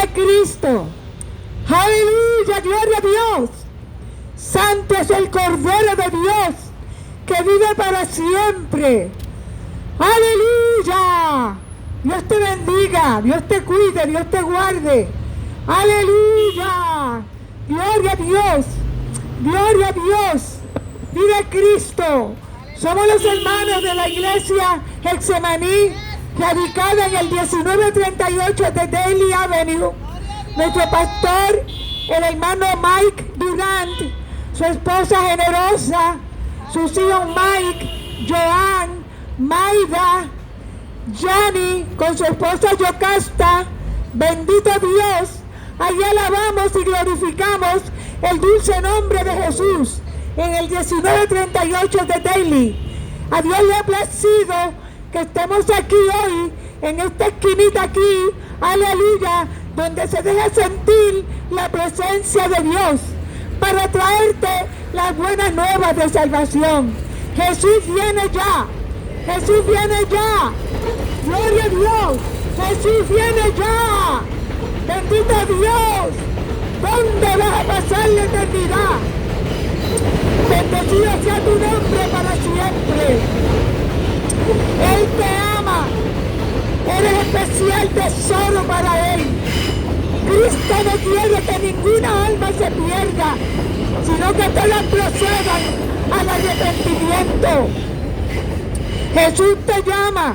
Cristo. Aleluya, gloria a Dios. Santo es el Cordero de Dios que vive para siempre. Aleluya. Dios te bendiga, Dios te cuide, Dios te guarde. Aleluya. Gloria a Dios. Gloria a Dios. Vive Cristo. Somos los hermanos de la iglesia Getsemaní, radicada en el 1938 de Daly Avenue. Nuestro pastor, el hermano Mike Durant, su esposa generosa, sus hijos Mike, Joan, Maida, Jani, con su esposa Yocasta. Bendito Dios, allí alabamos y glorificamos el dulce nombre de Jesús en el 1938 de Daly. A Dios le ha placido que estemos aquí hoy, en esta esquinita aquí, aleluya, donde se deja sentir la presencia de Dios para traerte las buenas nuevas de salvación. Jesús viene ya. Jesús viene ya. Gloria a Dios. Jesús viene ya. Bendito Dios. ¿Dónde vas a pasar la eternidad? Bendecido sea tu nombre para siempre. Él te ama. Eres especial tesoro para Él. Cristo no quiere que ninguna alma se pierda, sino que todas procedan al arrepentimiento. Jesús te llama.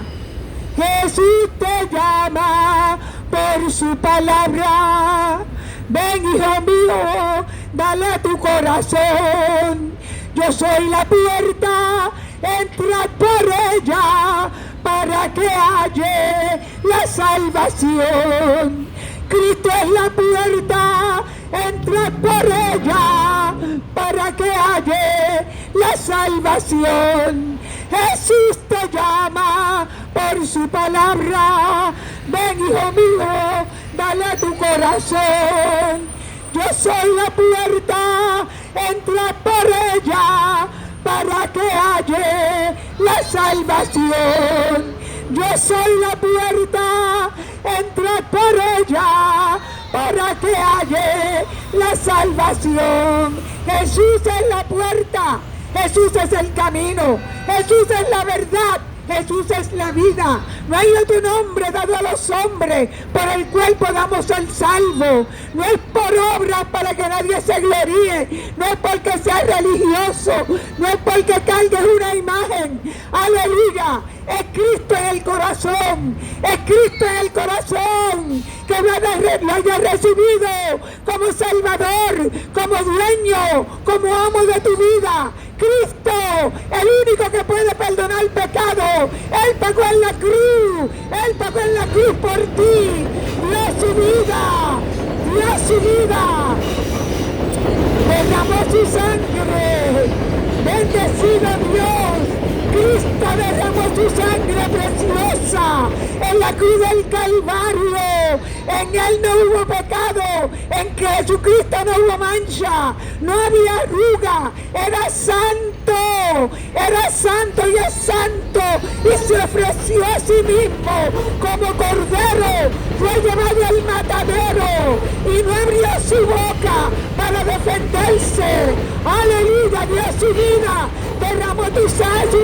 Jesús te llama por su palabra. Ven, hijo mío, dale a tu corazón. Yo soy la puerta, entra por ella para que halle la salvación. Cristo es la puerta, entra por ella para que halle la salvación. Jesús te llama por su palabra. Ven, hijo mío, dale a tu corazón. Yo soy la puerta, entra por ella para que halle la salvación. Yo soy la puerta, entra por ella para que halle la salvación. Jesús es la puerta, Jesús es el camino, Jesús es la verdad, Jesús es la vida. No hay otro nombre dado a los hombres por el cual podamos ser salvos. No es por obras para que nadie se gloríe, no es porque sea religioso, no es porque cargues una imagen. Aleluya. Es Cristo en el corazón, es Cristo en el corazón, que lo haya recibido como Salvador, como dueño, como amo de tu vida. Cristo, el único que puede perdonar pecado. Él pagó en la cruz, Él pagó en la cruz por ti. Dio su vida, dio su vida, derramó su sangre. Bendecido Dios. Cristo derramó su sangre preciosa en la cruz del Calvario. En Él no hubo pecado, en que Jesucristo no hubo mancha, no había arruga, era santo y es santo, y se ofreció a sí mismo como cordero, fue llevado al matadero y no abrió su boca para defenderse. Aleluya, dio su vida, derramó su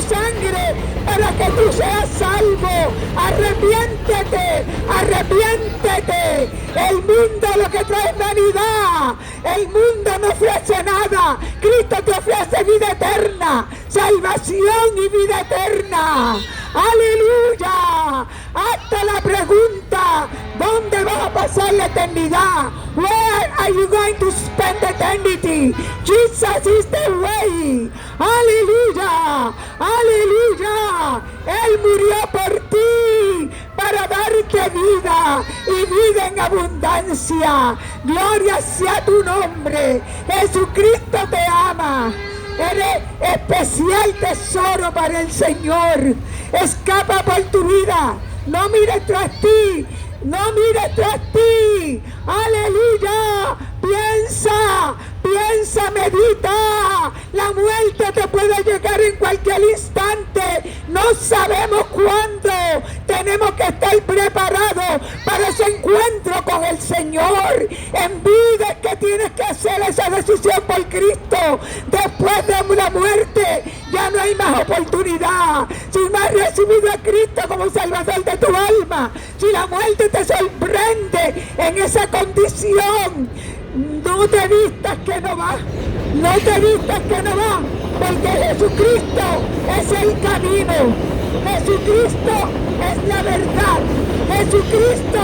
sangre para que tú seas salvo. Arrepiéntete, arrepiéntete. El mundo lo que trae es vanidad. El mundo no ofrece nada. Cristo te ofrece vida eterna, salvación y vida eterna. Aleluya. Hasta la pregunta, ¿dónde vas a pasar la eternidad? Where are you going to spend eternity? Jesus is the way. Aleluya, aleluya. Él murió por ti para darte vida y vida en abundancia. Gloria sea tu nombre. Jesucristo te ama. Eres especial tesoro para el Señor. Escapa por tu vida. No mires tras ti. No mires tras ti. Aleluya. Piensa, piensa, medita. La muerte te puede llegar en cualquier instante. No sabemos cuándo. Tenemos que estar preparados para ese encuentro con con el Señor. En vida es que tienes que hacer esa decisión por Cristo. Después de la muerte ya no hay más oportunidad. Si no has recibido a Cristo como Salvador de tu alma, si la muerte te sorprende en esa condición, no te vistas que no va. No te vistas que no va, porque Jesucristo es el camino. Jesucristo es la verdad. Jesucristo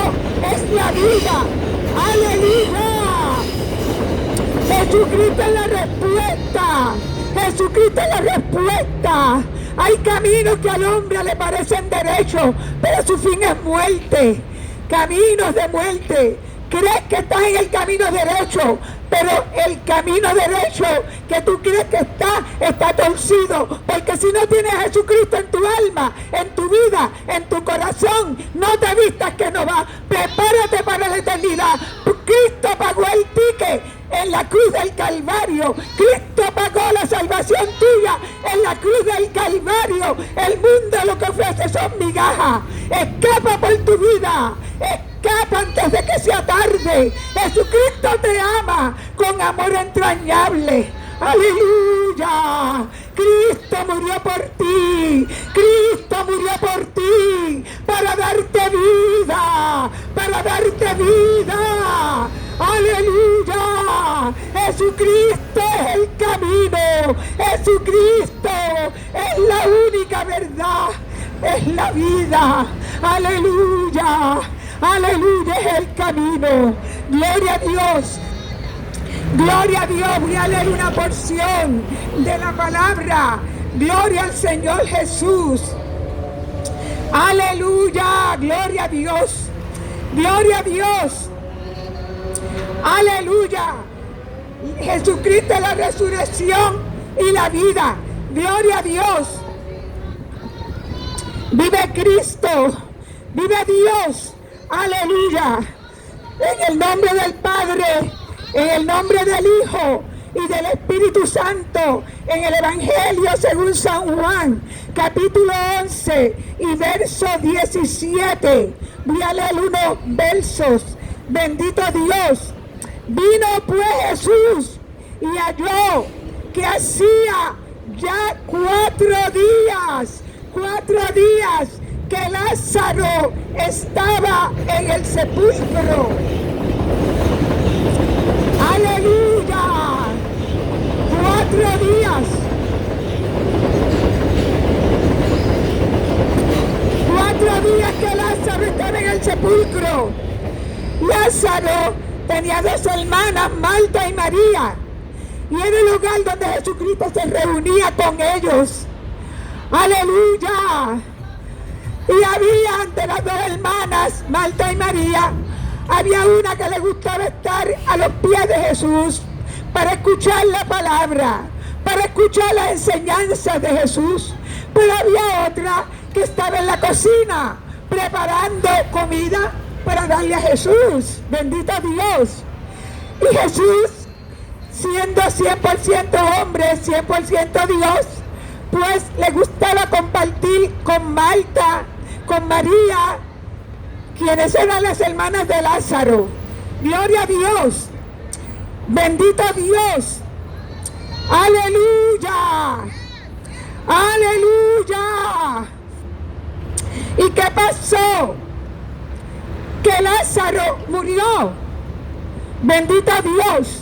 es la vida. ¡Aleluya! Jesucristo es la respuesta. Jesucristo es la respuesta. Hay caminos que al hombre le parecen derechos, pero su fin es muerte. Caminos de muerte. Crees que estás en el camino derecho, pero el camino derecho que tú crees que está torcido, porque si no tienes a Jesucristo en tu alma, en tu vida, en tu corazón, no te vistas que no va. Prepárate para la eternidad. Cristo pagó el ticket en la cruz del Calvario. Cristo pagó la salvación tuya en la cruz del Calvario. El mundo lo que ofrece son migajas. Escapa por tu vida. Escapa antes de que sea tarde. Jesucristo te ama con amor entrañable. ¡Aleluya! Cristo murió por ti. Cristo murió por ti para darte vida. Para darte vida. ¡Aleluya! Jesucristo es el camino. Jesucristo es la única verdad. Es la vida. ¡Aleluya! Aleluya, es el camino. Gloria a Dios. Gloria a Dios. Voy a leer una porción de la palabra. Gloria al Señor Jesús. Aleluya. Gloria a Dios. Gloria a Dios. Aleluya. Jesucristo es la resurrección y la vida. Gloria a Dios. Vive Cristo. Vive Dios. Aleluya. En el nombre del Padre, en el nombre del Hijo y del Espíritu Santo, en el Evangelio según San Juan, capítulo 11 y verso 17. Voy a leer unos versos. Bendito Dios. Vino pues Jesús y halló que hacía ya 4 días que Lázaro estaba en el sepulcro. ¡Aleluya! 4 días. 4 días que Lázaro estaba en el sepulcro. Lázaro tenía 2 hermanas, Marta y María, y era el lugar donde Jesucristo se reunía con ellos. ¡Aleluya! Y había entre las 2 hermanas, Marta y María, había una que le gustaba estar a los pies de Jesús para escuchar la palabra, para escuchar las enseñanzas de Jesús. Pero había otra que estaba en la cocina preparando comida para darle a Jesús. Bendito Dios. Y Jesús, siendo 100% hombre, 100% Dios, pues le gustaba compartir con Marta, con María, quienes eran las hermanas de Lázaro. Gloria a Dios. Bendito Dios. Aleluya. Aleluya. ¿Y qué pasó? Que Lázaro murió. Bendito Dios.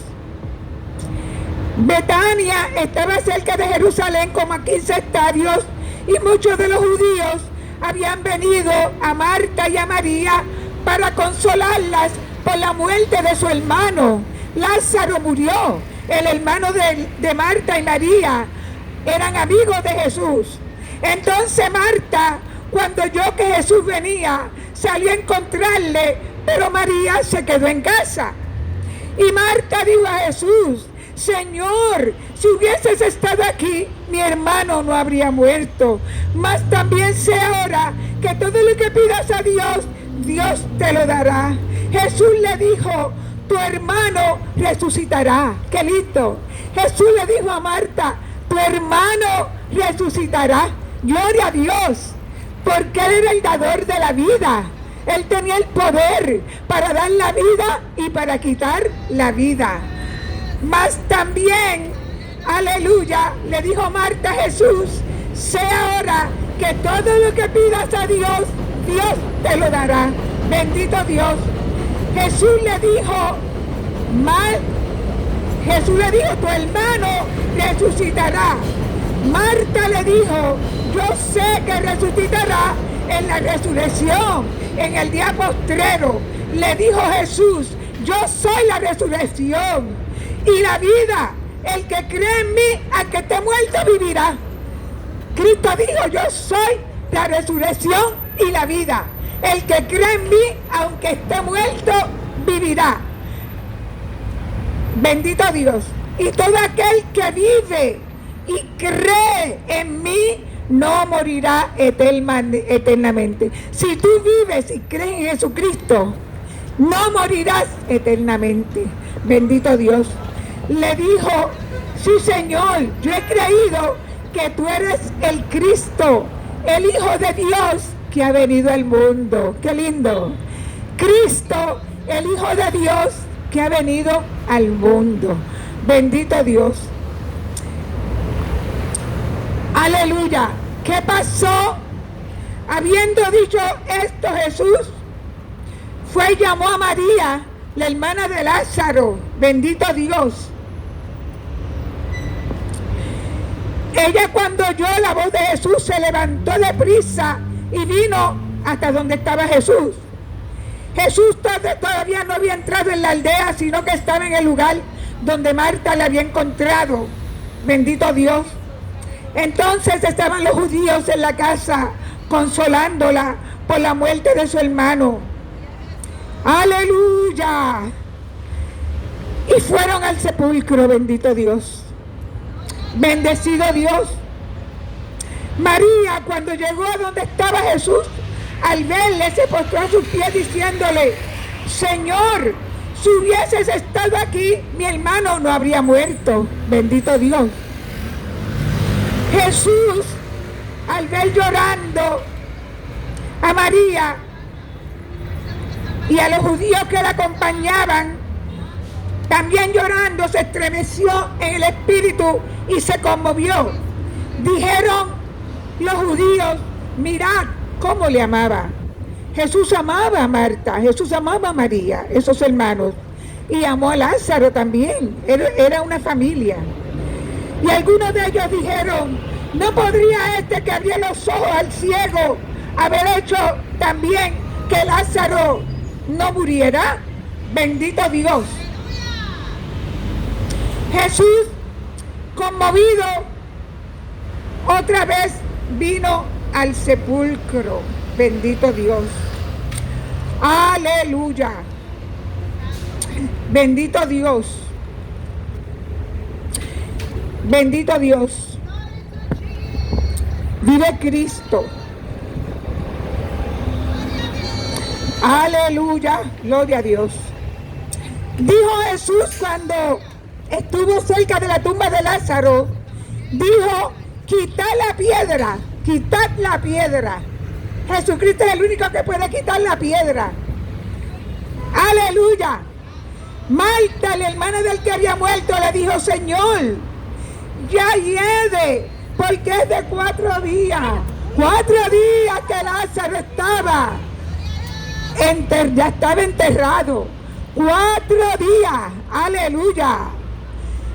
Betania estaba cerca de Jerusalén como a 15 estadios, y muchos de los judíos habían venido a Marta y a María para consolarlas por la muerte de su hermano. Lázaro murió. El hermano de Marta y María eran amigos de Jesús. Entonces Marta, cuando oyó que Jesús venía, salió a encontrarle, pero María se quedó en casa. Y Marta dijo a Jesús: Señor, si hubieses estado aquí, mi hermano no habría muerto. Mas también sé ahora que todo lo que pidas a Dios, Dios te lo dará. Jesús le dijo: tu hermano resucitará. ¡Qué lindo! Jesús le dijo a Marta: tu hermano resucitará. Gloria a Dios, porque Él era el dador de la vida. Él tenía el poder para dar la vida y para quitar la vida. Mas también, aleluya, le dijo Marta a Jesús, sé ahora que todo lo que pidas a Dios, Dios te lo dará. Bendito Dios. Jesús le dijo, tu hermano resucitará. Marta le dijo, yo sé que resucitará en la resurrección, en el día postrero. Le dijo Jesús, yo soy la resurrección y la vida. El que cree en mí, aunque esté muerto, vivirá. Cristo dijo, yo soy la resurrección y la vida. El que cree en mí, aunque esté muerto, vivirá. Bendito Dios. Y todo aquel que vive y cree en mí, no morirá eternamente. Si tú vives y crees en Jesucristo, no morirás eternamente. Bendito Dios. Le dijo, sí Señor, yo he creído que tú eres el Cristo, el Hijo de Dios que ha venido al mundo. Qué lindo. Cristo, el Hijo de Dios que ha venido al mundo. Bendito Dios. Aleluya. ¿Qué pasó? Habiendo dicho esto, Jesús fue y llamó a María, la hermana de Lázaro. Bendito Dios. Ella, cuando oyó la voz de Jesús, se levantó deprisa y vino hasta donde estaba Jesús. Jesús todavía no había entrado en la aldea, sino que estaba en el lugar donde Marta le había encontrado. Bendito Dios. Entonces estaban los judíos en la casa consolándola por la muerte de su hermano. Aleluya. Y fueron al sepulcro. Bendito Dios. Bendecido Dios. María, cuando llegó a donde estaba Jesús, al verle se postró a sus pies diciéndole, Señor, si hubieses estado aquí, mi hermano no habría muerto. Bendito Dios. Jesús, al ver llorando a María y a los judíos que la acompañaban, también llorando, se estremeció en el espíritu y se conmovió. Dijeron los judíos, mirad cómo le amaba. Jesús amaba a Marta, Jesús amaba a María, esos hermanos, y amó a Lázaro también. Era una familia. Y algunos de ellos dijeron, ¿no podría este que abrió los ojos al ciego haber hecho también que Lázaro no muriera? Bendito Dios. Jesús, conmovido, otra vez vino al sepulcro. Bendito Dios. Aleluya. Bendito Dios. Bendito Dios. Vive Cristo. Aleluya. Gloria a Dios. Dijo Jesús cuando estuvo cerca de la tumba de Lázaro, dijo, quitad la piedra, quitad la piedra. Jesucristo es el único que puede quitar la piedra. Aleluya. Marta, la hermana del que había muerto, le dijo, Señor, ya hiede, porque es de 4 días. 4 días que Lázaro ya estaba enterrado. 4 días. Aleluya.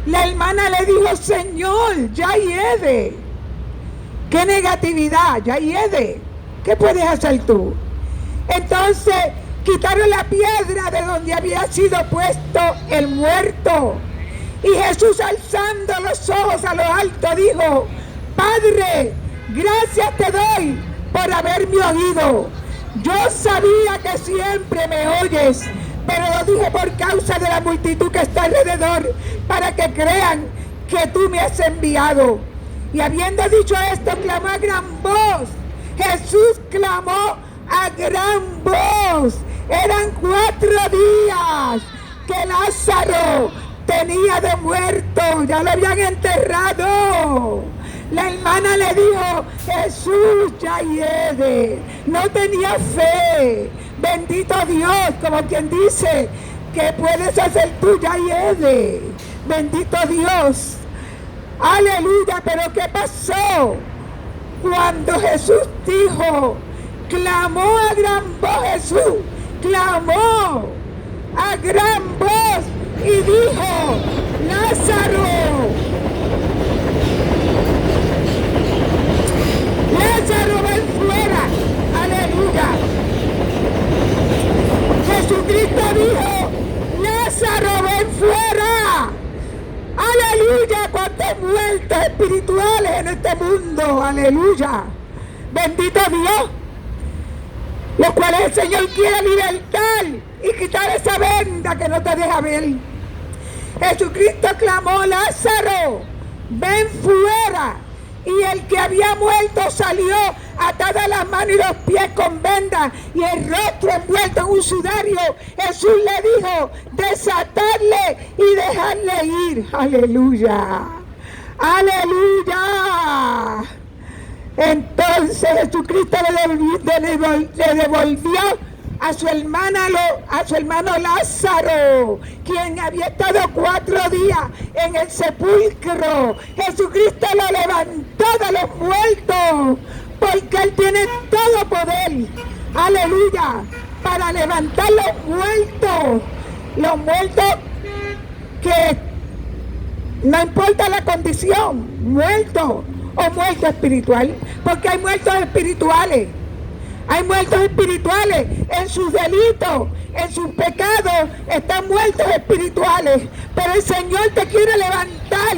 La hermana le dijo, Señor, ya hiede. ¡Qué negatividad! Ya hiede. ¿Qué puedes hacer tú? Entonces quitaron la piedra de donde había sido puesto el muerto. Y Jesús, alzando los ojos a lo alto, dijo, Padre, gracias te doy por haberme oído. Yo sabía que siempre me oyes, pero lo dije por causa de la multitud que está alrededor, para que crean que tú me has enviado. Y habiendo dicho esto, clamó a gran voz. Jesús clamó a gran voz. Eran 4 días que Lázaro tenía de muerto, ya lo habían enterrado. La hermana le dijo, Jesús, ya hiede. No tenía fe, Bendito Dios, como quien dice que puedes hacer tuya y Ede. Bendito Dios. Aleluya, pero ¿qué pasó? Cuando Jesús dijo, clamó a gran voz Jesús, clamó a gran voz y dijo, Lázaro, Lázaro, ven fuera. Aleluya. Jesucristo dijo, Lázaro, ven fuera. Aleluya, cuántos muertos espirituales en este mundo. Aleluya. Bendito Dios. Los cuales el Señor quiere libertar y quitar esa venda que no te deja ver. Jesucristo clamó, Lázaro, ven fuera. Y el que había muerto salió atada las manos y los pies con vendas y el rostro envuelto en un sudario. Jesús le dijo, desatarle y dejarle ir. Aleluya. Aleluya. Entonces Jesucristo le devolvió a su hermano Lázaro, quien había estado 4 días en el sepulcro. Jesucristo lo levantó de los muertos, porque Él tiene todo poder, aleluya, para levantar los muertos que no importa la condición, muerto o muerto espiritual, porque hay muertos espirituales. Hay muertos espirituales en sus delitos, en sus pecados, están muertos espirituales. Pero el Señor te quiere levantar,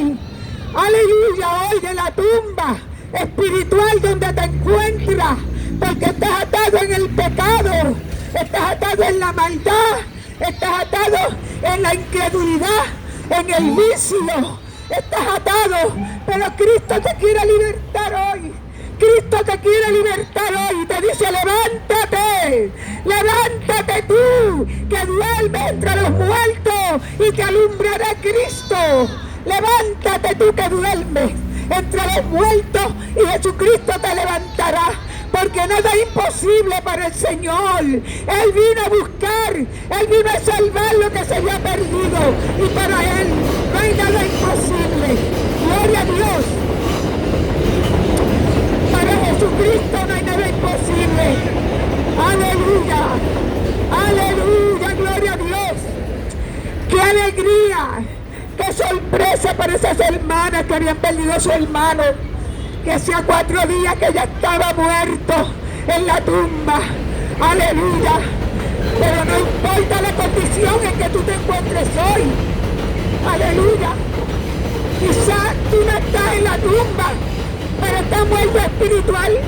aleluya, hoy de la tumba espiritual donde te encuentras, porque estás atado en el pecado, estás atado en la maldad, estás atado en la incredulidad, en el vicio, estás atado, pero Cristo te quiere libertar hoy. Cristo te quiere libertar hoy y te dice, levántate, levántate tú, que duermes entre los muertos y te alumbrará Cristo. Levántate tú que duermes entre los muertos y Jesucristo te levantará. Porque nada es imposible para el Señor. Él vino a buscar, Él vino a salvar lo que se había perdido. Y para Él no hay nada imposible. Gloria a Dios. Para Jesucristo no hay nada imposible. Aleluya. Aleluya, gloria a Dios. ¡Qué alegría! ¡Qué sorpresa para esas hermanas que habían perdido a su hermano! Que hacía 4 días que ya estaba muerto en la tumba. Aleluya. Pero no importa la condición en que tú te encuentres hoy. Aleluya. Quizás tú no estás en la tumba, pero estás muerto espiritual.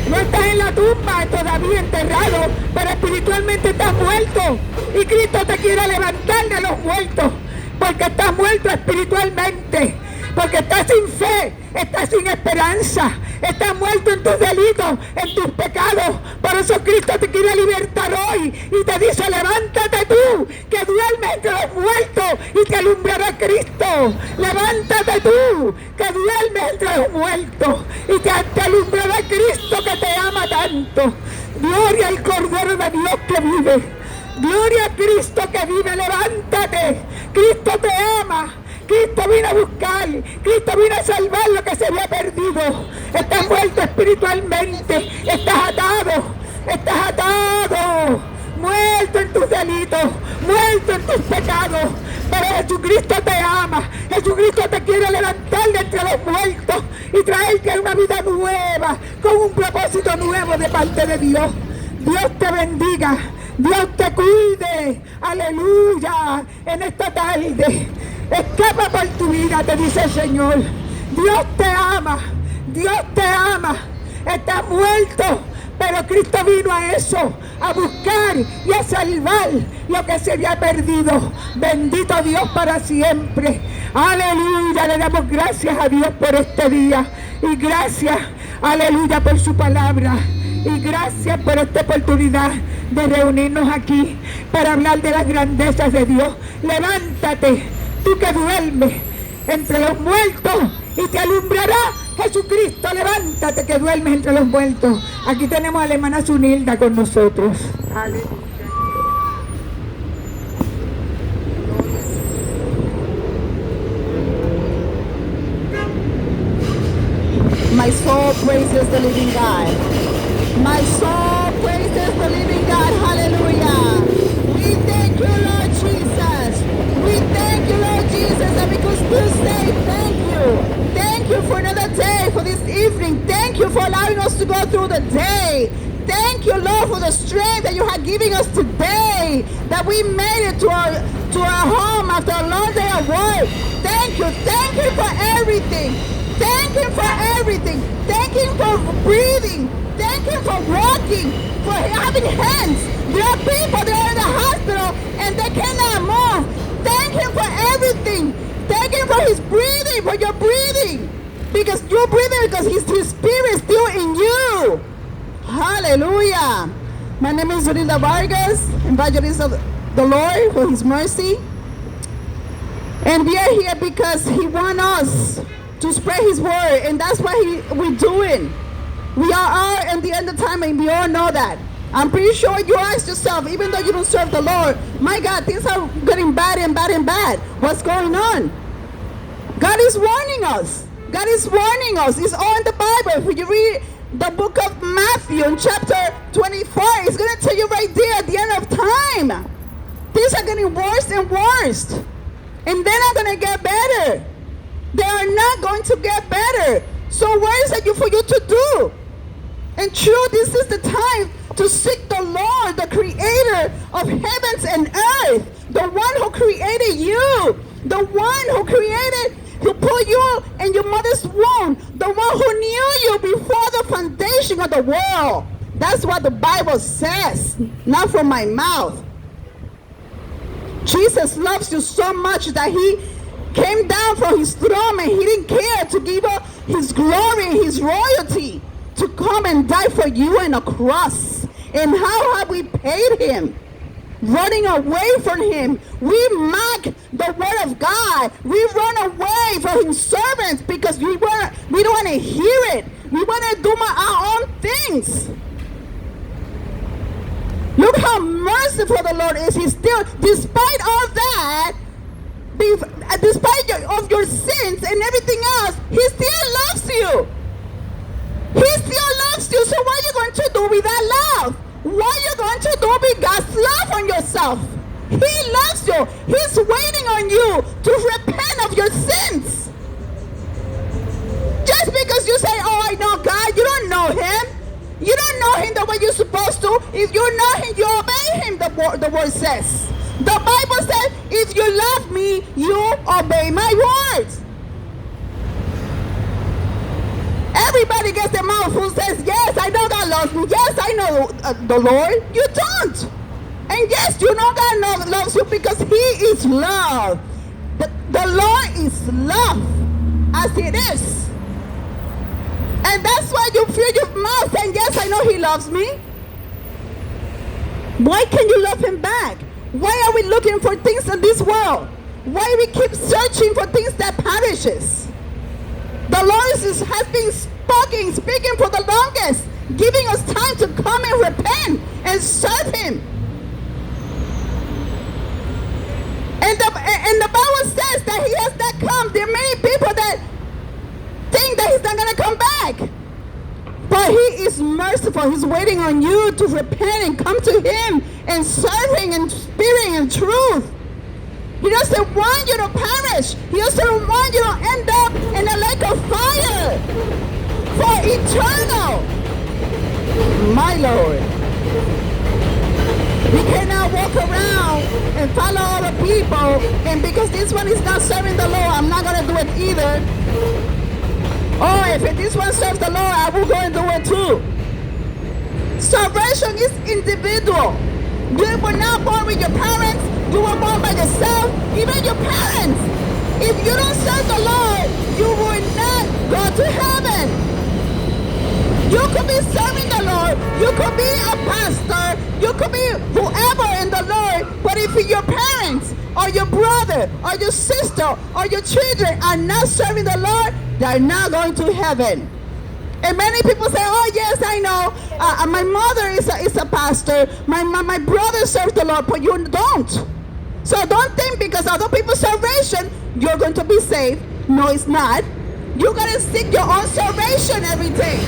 No estás en la tumba todavía enterrado, pero espiritualmente estás muerto. Y Cristo te quiere levantar de los muertos, porque estás muerto espiritualmente. Porque estás sin fe, estás sin esperanza, estás muerto en tus delitos, en tus pecados. Por eso Cristo te quiere libertar hoy y te dice, levántate tú, que duermes entre los muertos y te alumbrará Cristo. Levántate tú, que duermes entre los muertos y te alumbrará Cristo que te ama tanto. Gloria al Cordero de Dios que vive. Gloria a Cristo que vive, levántate. Cristo te ama. Cristo vino a buscar, Cristo vino a salvar lo que se había perdido. Estás muerto espiritualmente, estás atado, muerto en tus delitos, muerto en tus pecados. Pero Jesucristo te ama, Jesucristo te quiere levantar de entre los muertos y traerte una vida nueva, con un propósito nuevo de parte de Dios. Dios te bendiga, Dios te cuide, aleluya, en esta tarde. Escapa por tu vida, te dice el Señor. Dios te ama, Dios te ama. Estás muerto, pero Cristo vino a eso, a buscar y a salvar lo que se había perdido. Bendito Dios para siempre. Aleluya, le damos gracias a Dios por este día. Y gracias, aleluya, por su palabra. Y gracias por esta oportunidad de reunirnos aquí para hablar de las grandezas de Dios. Levántate, tú que duermes entre los muertos, y te alumbrará Jesucristo, levántate que duermes entre los muertos. Aquí tenemos a la hermana Zunilda con nosotros. Aleluya. My soul praises the living God. My soul praises the living God. Hallelujah. We thank you, Lord Jesus. We thank you, Lord Jesus. And because you say thank you. Thank you for another day, for this evening. Thank you for allowing us to go through the day. Thank you, Lord, for the strength that you are giving us today. That we made it to our home after a long day of work. Thank you. Thank you for everything. Thank him for everything. Thank him for breathing. Thank him for walking, for having hands. There are people that are in the hospital and they cannot move. Thank him for everything. Thank him for his breathing, for your breathing. Because you're breathing because his spirit is still in you. Hallelujah. My name is Zunilda Vargas, evangelist of the Lord for his mercy. And we are here because he wants us to spread his word, and that's what we're doing. We are at the end of time, and we all know that. I'm pretty sure you ask yourself, even though you don't serve the Lord, my God, things are getting bad and bad and bad. What's going on? God is warning us. God is warning us. It's all in the Bible. If you read the book of Matthew in chapter 24, it's going to tell you right there at the end of time. Things are getting worse and worse. And they're not going to get better. They are not going to get better. So what is it for you to do? And true, this is the time to seek the Lord, the creator of heavens and earth, the one who created you, the one who put you in your mother's womb, the one who knew you before the foundation of the world. That's what the Bible says, not from my mouth. Jesus loves you so much that he came down from his throne and he didn't care to give up his glory and his royalty to come and die for you on a cross. And how have we paid him? Running away from him. We mock the word of God. We run away from his servants because we don't want to hear it. We want to do our own things. Look how merciful the Lord is. He still, despite all that, despite of your sins and everything else, he still loves you. He still loves you. So what are you going to do with that love? What are you going to do with God's love on yourself? He loves you. He's waiting on you to repent of your sins. Just because you say, oh, I know God, you don't know him. You don't know him the way you're supposed to. If you know him, you obey him, the word says. The Bible says, if you love me, you obey my words. Everybody gets their mouth full, says, yes, I know God loves me. Yes, I know the Lord. You don't. And yes, you know God loves you because he is love. The Lord is love, as it is. And that's why you fill your mouth saying, yes, I know he loves me. Why can't you love him back? Why are we looking for things in this world? Why we keep searching for things that perishes? The Lord has been speaking for the longest, giving us time to come and repent and serve him. And the Bible says that he has not come. There are many people that think that he's not going to come back. But he is merciful. He's waiting on you to repent and come to him and serve him in spirit and truth. He doesn't want you to perish. He doesn't want you to end up in a lake of fire for eternal. My Lord. We cannot walk around and follow other people, and because this one is not serving the Lord, I'm not going to do it either. Oh, if this one serves the Lord, I will go and do it too. Salvation is individual. You were not born with your parents. You were born by yourself. Even your parents. If you don't serve the Lord, you will not go to heaven. You could be serving the Lord. You could be a pastor. You could be whoever in the Lord. But if your parents or your brother or your sister or your children are not serving the Lord, They are not going to heaven. And many people say, oh yes, I know, my mother is a pastor, my brother serves the Lord, but you don't. So don't think because other people's salvation, you're going to be saved. No, it's not. You got to seek your own salvation every day.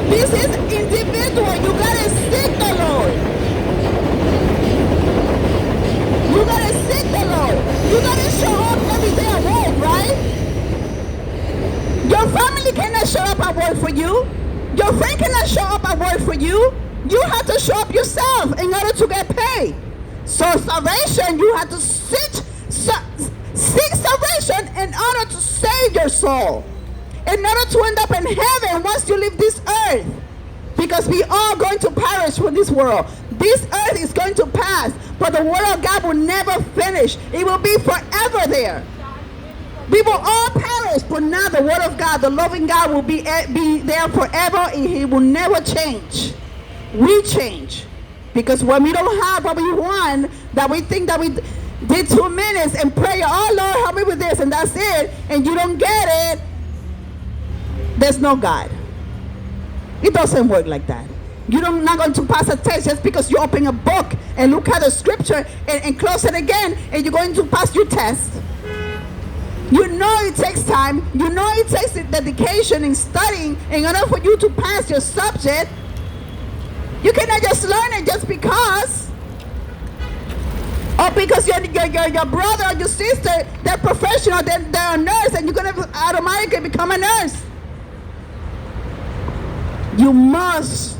This is individual. You got to seek the Lord. You got to seek the Lord. You got to show up every day at work, right? Your family cannot show up at work for you. Your friend cannot show up at work for you. You have to show up yourself in order to get paid. So salvation, you have to seek salvation in order to save your soul. In order to end up in heaven once you leave this earth. Because we are going to perish from this world. This earth is going to pass, but the word of God will never finish. It will be forever there. We will all perish, but now the word of God, the loving God will be there forever, and he will never change. We change. Because when we don't have what we want, that we think that we did 2 minutes and pray, oh Lord, help me with this, and that's it, and you don't get it, there's no God. It doesn't work like that. You're not going to pass a test just because you open a book and look at the scripture and close it again, and you're going to pass your test. You know it takes time. You know it takes dedication in studying in order for you to pass your subject. You cannot just learn it just because. Or because your brother or your sister, they're professional, they're a nurse, and you're going to automatically become a nurse. You must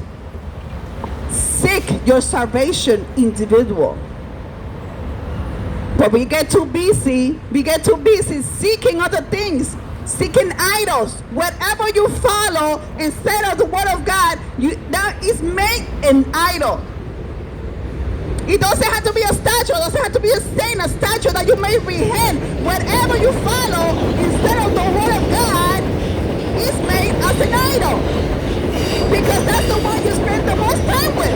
seek your salvation individual. But we get too busy seeking other things, seeking idols. Whatever you follow instead of the word of God, that is made an idol. It doesn't have to be a statue, it doesn't have to be a saint, a statue that you may behead. Whatever you follow instead of the word of God is made as an idol. Because that's the one you spend the most time with.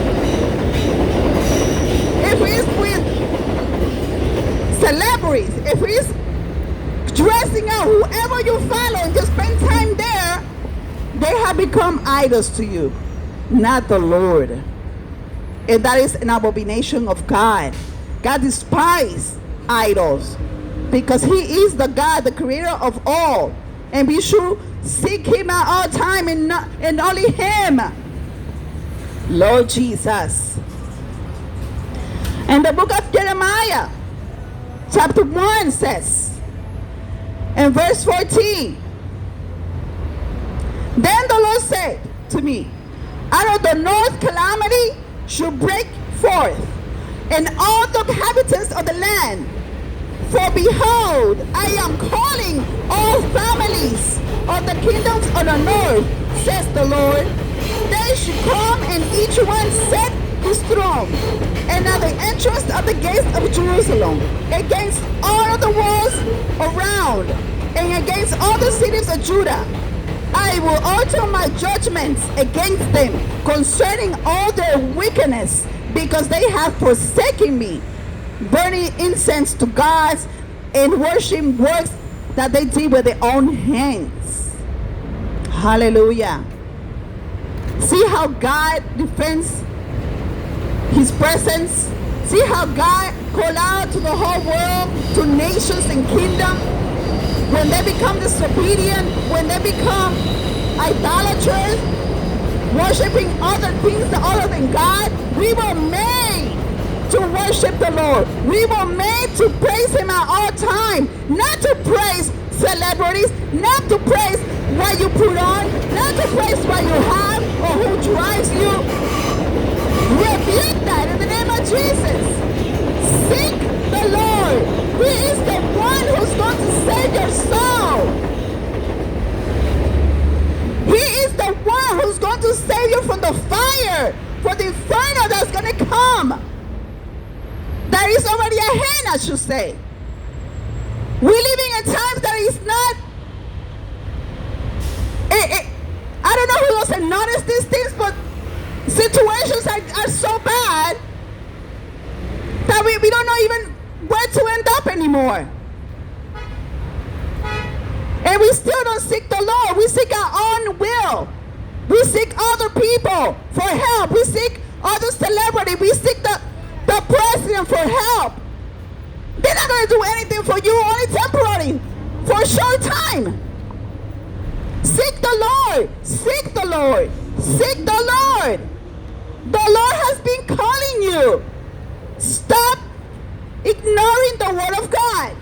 If it's with celebrities, if it's dressing out, whoever you follow and just spend time there, they have become idols to you, not the Lord. And that is an abomination of God. God despises idols because he is the God, the creator of all. And we should seek him at all time and only him. Lord Jesus. And the book of Jeremiah, chapter 1 says, in verse 14, then the Lord said to me, out of the north calamity should break forth, and all the inhabitants of the land. For behold, I am calling all families of the kingdoms of the north, says the Lord. They should come, and each one set his throne, and at the entrance of the gates of Jerusalem, against all of the walls around, and against all the cities of Judah. I will alter my judgments against them concerning all their wickedness, because they have forsaken me, burning incense to gods and worshiping works that they did with their own hands. Hallelujah. See how God defends his presence. See how God called out to the whole world, to nations and kingdoms. When they become disobedient, when they become idolaters, worshiping other things other than God, we were made to worship the Lord. We were made to praise him at all time, not to praise celebrities, not to praise what you put on, not to praise what you have or who drives you. Rebuke that in the name of Jesus. Seek the Lord. He is the one who's going to save your soul. He is the one who's going to save you from the fire, from the inferno that's going to come. That is already ahead, I should say. We're living in times that is not. I don't know who doesn't notice these things, but situations are so bad that we don't know even where to end up anymore. And we still don't seek the Lord. We seek our own will. We seek other people for help. We seek other celebrity. We seek the president for help. They're not going to do anything for you, only temporary, for a short time. Seek the Lord. Seek the Lord. Seek the Lord. The Lord has been calling you. Stop ignoring the word of God.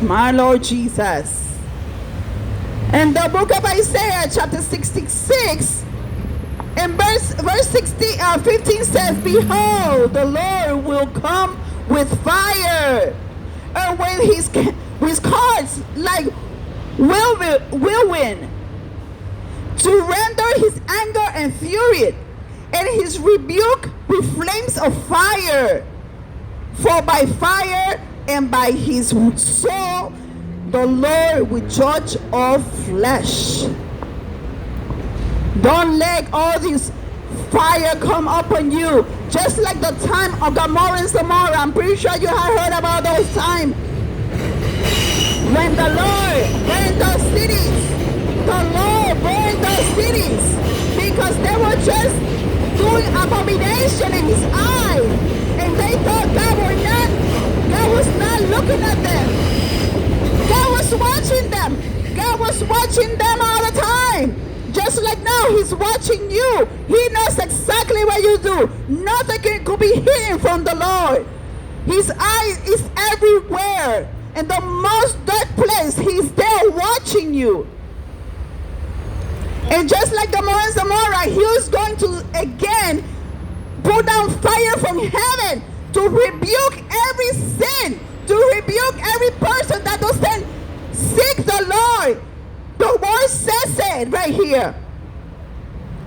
My Lord Jesus. In the book of Isaiah, chapter 66, and verse 15 says, behold, the Lord will come with fire, and with cards like whirlwind, to render his anger and fury, and his rebuke with flames of fire. For by fire and by his soul the Lord will judge all flesh. Don't let all this fire come upon you, just like the time of Gomorrah and Gomorrah. I'm pretty sure you have heard about those times when the Lord burned those cities. The Lord burned those cities because they were just doing abomination in his eyes, and they thought God was not looking at them. God was watching them. God was watching them all the time. Just like now, he's watching you. He knows exactly what you do. Nothing could be hidden from the Lord. His eye is everywhere. In the most dark place, he's there watching you. And just like Gomorrah and Gomorrah, he was going to again put down fire from heaven to rebuke every sin, to rebuke every person that doesn't seek the Lord. The word says it right here.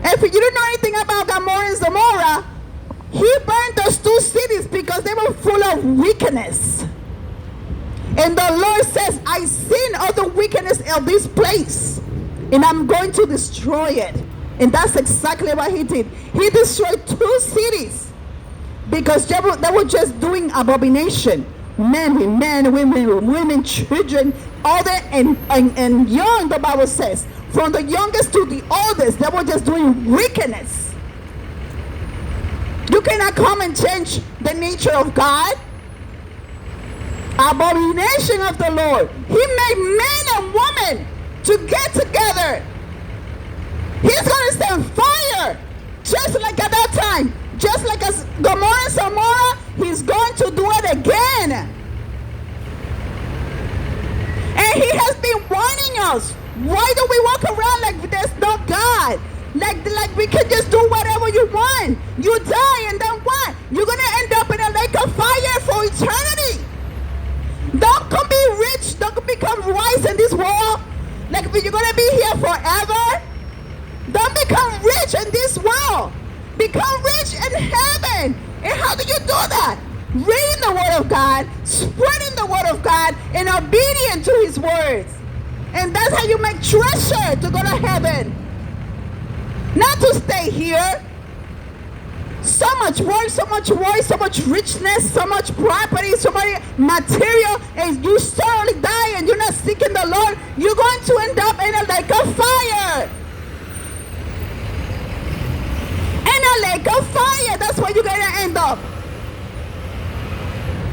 If you don't know anything about Gomorrah and Gomorrah, he burned those two cities because they were full of wickedness. And the Lord says, I seen all the wickedness of this place, and I'm going to destroy it. And that's exactly what he did. He destroyed two cities because they were just doing abomination. Men, women, children, older and young, the Bible says. From the youngest to the oldest, they were just doing wickedness. You cannot come and change the nature of God. Abomination of the Lord. He made men and women to get together. He's going to send fire, just like at that time. Just like as Gomorrah and Gomorrah, he's going to do it again. And he has been warning us. Why do we walk around like there's no God? Like we can just do whatever you want. You die and then what? You're going to end up in a lake of fire for eternity. Don't come be rich. Don't become wise in this world. Like you're going to be here forever. Don't become rich in this world. Become rich in heaven. And how do you do that? Reading the word of God, spreading the word of God, and obedient to his words. And that's how you make treasure to go to heaven. Not to stay here. So much work, so much richness, so much property, so much material, and you suddenly die and you're not seeking the Lord, you're going to end up in a lake of fire. In a lake of fire, that's where you're going to end up.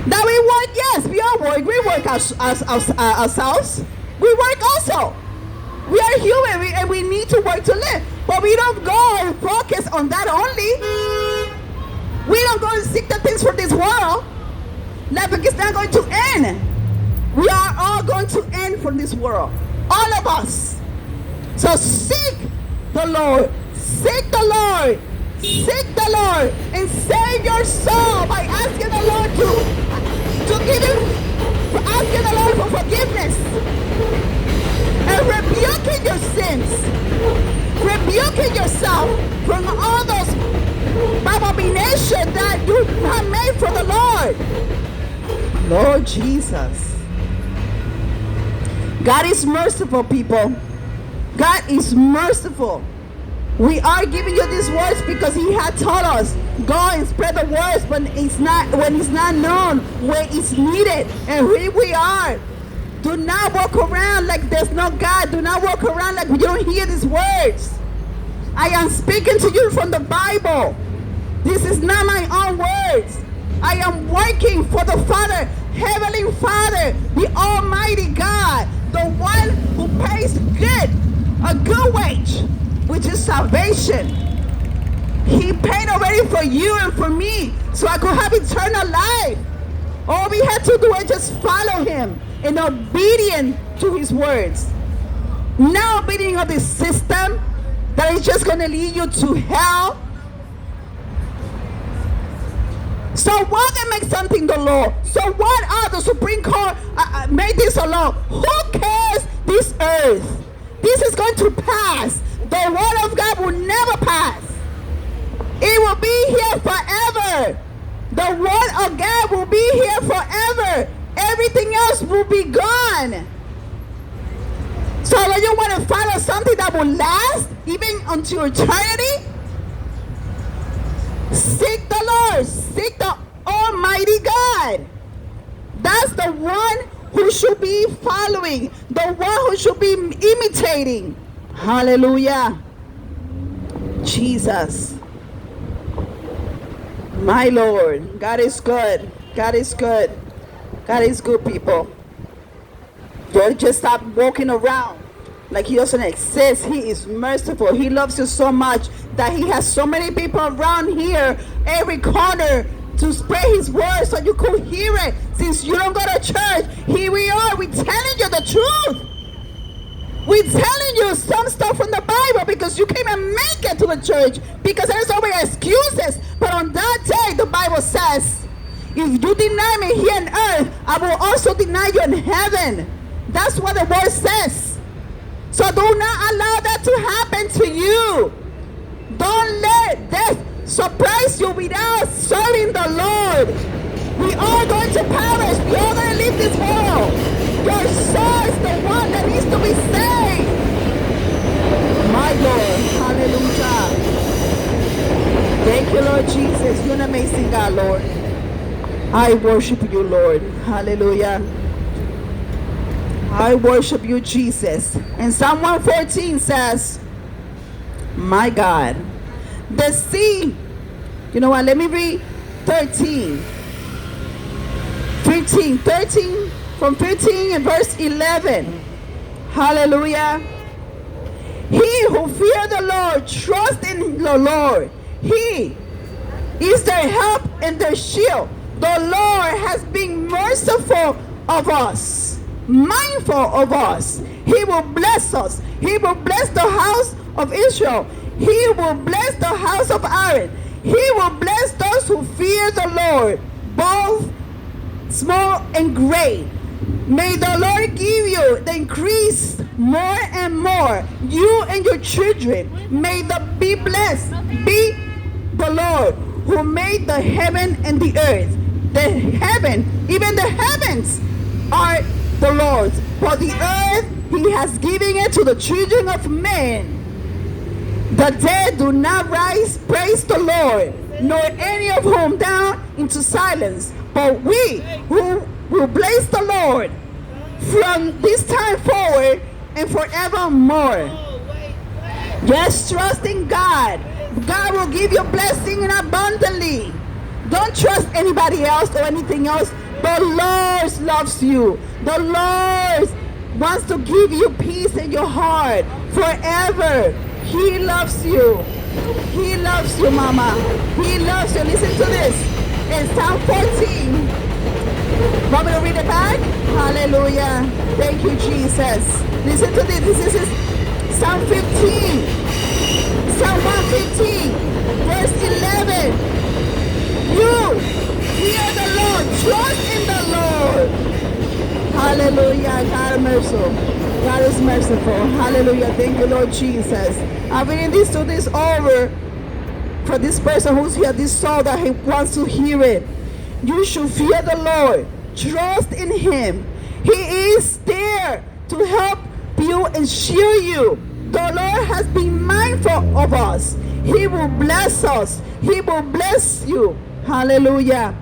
That we work, yes, we all work. We work ourselves. We work also. We are human and we need to work to live. But we don't go and focus on that only. We don't go and seek the things from this world. Like it's not going to end. We are all going to end from this world. All of us. So seek the Lord. Seek the Lord. Seek the Lord and save your soul by asking the Lord to give you, asking the Lord for forgiveness and rebuking your sins, rebuking yourself from all those abominations that you have made for the Lord. Lord Jesus. God is merciful, people. God is merciful. We are giving you these words because he had taught us, go and spread the words when it's not known, when it's needed. And here we are. Do not walk around like there's no God. Do not walk around like you don't hear these words. I am speaking to you from the Bible. This is not my own words. I am working for the Father, Heavenly Father, the Almighty God, the one who pays a good wage, which is salvation. He paid already for you and for me, so I could have eternal life. All we have to do is just follow him in obedience to his words. Not obedience of this system that is just going to lead you to hell. So what that makes something the law? So what are the Supreme Court made this a law? Who cares this earth? This is going to pass. The word of God will never pass. It will be here forever. The word of God will be here forever. Everything else will be gone. So when you want to follow something that will last even until eternity, seek the Lord. Seek the Almighty God. That's the one who should be following. The one who should be imitating. Hallelujah. Jesus. My Lord. God is good. God is good. God is good, people. Don't just stop walking around like he doesn't exist. He is merciful. He loves you so much that he has so many people around here, every corner, to spread his word so you could hear it. Since you don't go to church, here we are. We're telling you the truth. We're telling you some stuff from the Bible because you can't even make it to the church because there's always excuses. But on that day, the Bible says, if you deny me here on earth, I will also deny you in heaven. That's what the word says. So do not allow that to happen to you. Don't let death surprise you without serving the Lord. We are going to perish. We are going to leave this world. Your soul is the one that needs to be saved. My Lord. Hallelujah. Thank you, Lord Jesus. You're an amazing God, Lord. I worship you, Lord. Hallelujah. I worship you, Jesus. And Psalm 114 says, my God, the sea. You know what? Let me read 13. From 15 and verse 11. Hallelujah. He who fear the Lord, trust in the Lord. He is their help and their shield. The Lord has been merciful of us, mindful of us. He will bless us. He will bless the house of Israel. He will bless the house of Aaron. He will bless those who fear the Lord, both small and great. May the Lord give you the increase more and more, you and your children. May be blessed be the Lord who made the heaven and the earth. The heaven, even the heavens are the Lord's. For the earth he has given it to the children of men. The dead do not rise, praise the Lord, nor any of whom down into silence. But we who will bless the Lord from this time forward and forevermore. Just trust in God. God will give you blessing and abundantly. Don't trust anybody else or anything else. The Lord loves you. The Lord wants to give you peace in your heart forever. He loves you. He loves you, mama. He loves you. Listen to this. In Psalm 14. Want me to read it back? Hallelujah. Thank you, Jesus. Listen to this. This is Psalm 15. Psalm 115. Verse 11. You fear the Lord. Trust in the Lord. Hallelujah. God is merciful. God is merciful. Hallelujah. Thank you, Lord Jesus. I'm reading this over for this person who's here, this soul that he wants to hear it. You should fear the Lord. Trust in him. He is there to help you and shield you. The Lord has been mindful of us. He will bless us. He will bless you. Hallelujah.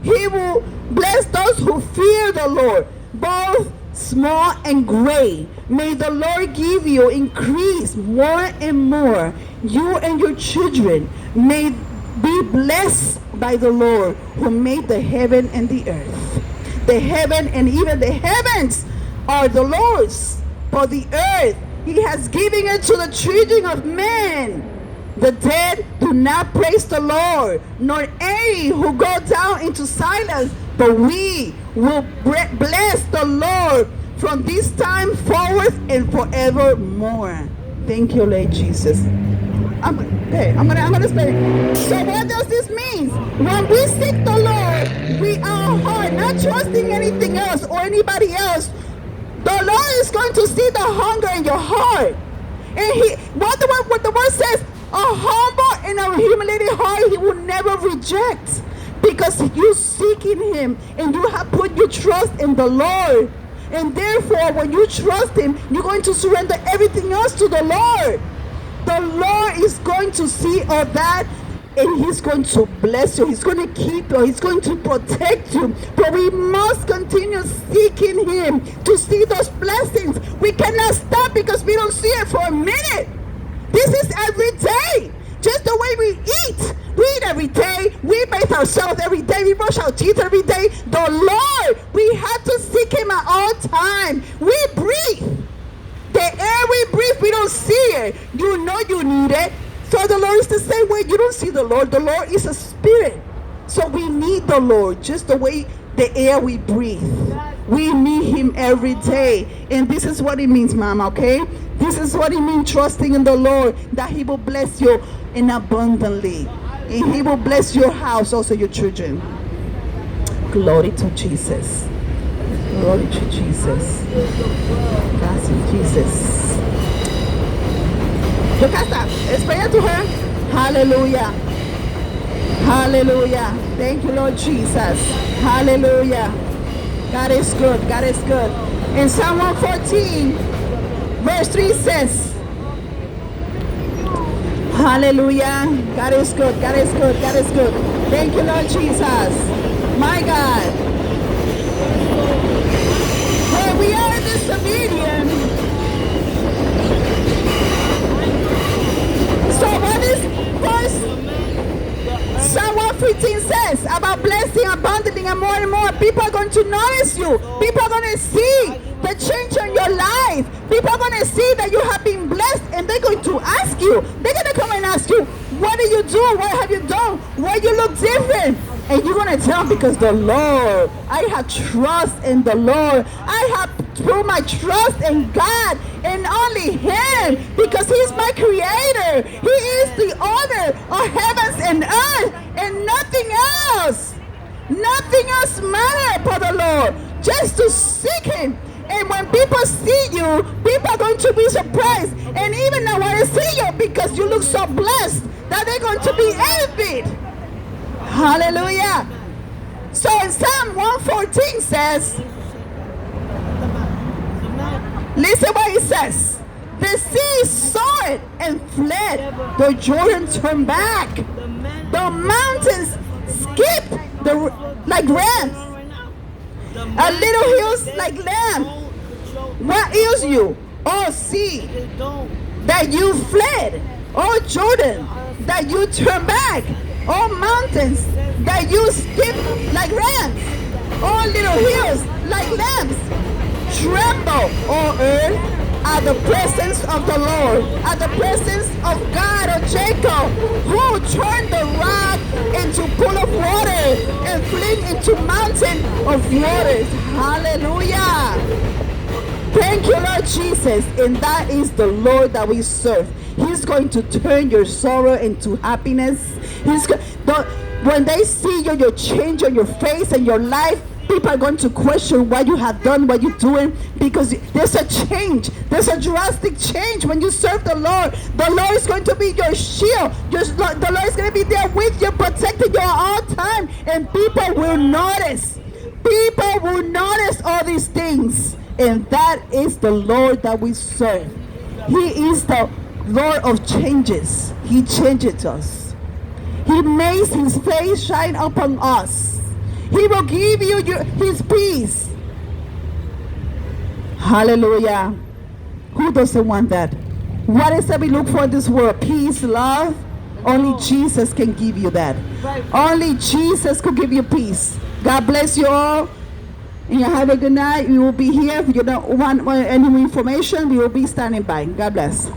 He will bless those who fear the Lord, both small and great. May the Lord give you increase more and more. You and your children may be blessed by the Lord who made the heaven and the earth. The heaven and even the heavens are the Lord's, but the earth he has given it to the children of men. The dead do not praise the Lord, nor any who go down into silence, but we will bless the Lord from this time forward and forevermore. Thank you, Lord Jesus. I'm gonna explain. So what does this mean? When we seek the Lord with our heart, not trusting anything else or anybody else, the Lord is going to see the hunger in your heart. And what the word says, a humble and a humiliated heart he will never reject, because you seeking him and you have put your trust in the Lord. And therefore, when you trust him, you're going to surrender everything else to the Lord. The Lord is going to see all that, and he's going to bless you. He's going to keep you. He's going to protect you. But we must continue seeking him to see those blessings. We cannot stop because we don't see it for a minute. This is every day. Just the way we eat. We eat every day. We bathe ourselves every day. We brush our teeth every day. The Lord, we have to seek him at all times. We breathe. The air we breathe, we don't see it. You know you need it. So the Lord is the same way. You don't see the Lord. The Lord is a spirit. So we need the Lord just the way the air we breathe. We need him every day. And this is what it means, Mama, okay? This is what it means, trusting in the Lord, that he will bless you in abundantly. And he will bless your house, also your children. Glory to Jesus. Glory to Jesus. Gracias, Jesus. Yocasta, explain to her. Hallelujah. Hallelujah. Thank you, Lord Jesus. Hallelujah. God is good. God is good. In Psalm 114, verse 3 says, hallelujah. God is good. God is good. God is good. Thank you, Lord Jesus. My God. When we are disobedient, so what is verse Psalm 115 says about blessing abundantly and more? People are going to notice you. People are going to see the change in your life. People are going to see that you have been blessed, and they're going to ask you. They're going to come and ask you, what do you do? What have you done? Why you look different? And you're going to tell them, because the Lord, I have trust in the Lord. I have put my trust in God and only him, because he's my creator. He is the owner of heavens and earth, and nothing else. Nothing else matters for the Lord. Just to seek him. And when people see you, people are going to be surprised. And even not want to see you because you look so blessed that they're going to be envied. Hallelujah. So in Psalm 114 says, listen what it says. The sea saw it and fled. The Jordan turned back. The mountains skipped like rams. A little hills like lamb. What ails you, oh sea, that you fled? Oh Jordan, that you turned back? Oh mountains, that you skip like rams? Oh little hills like lambs? Tremble, oh earth, at the presence of the Lord, at the presence of God of Jacob, who turned the rock into pool of water and fling into mountain of waters. Hallelujah. Thank you, Lord Jesus. And that is the Lord that we serve. He's going to turn your sorrow into happiness. When they see you, your change on your face and your life, people are going to question what you have done, what you're doing, because there's a change. There's a drastic change when you serve the Lord. The Lord is going to be your shield. The Lord is going to be there with you, protecting you all the time. And people will notice. People will notice all these things. And that is the Lord that we serve. He is the Lord of changes. He changes us. He makes his face shine upon us. He will give you his peace. Hallelujah. Who doesn't want that? What is that we look for in this world? Peace, love. Only Jesus can give you that. Only Jesus could give you peace. God bless you all. And you have a good night. We will be here. If you don't want any information, we will be standing by. God bless.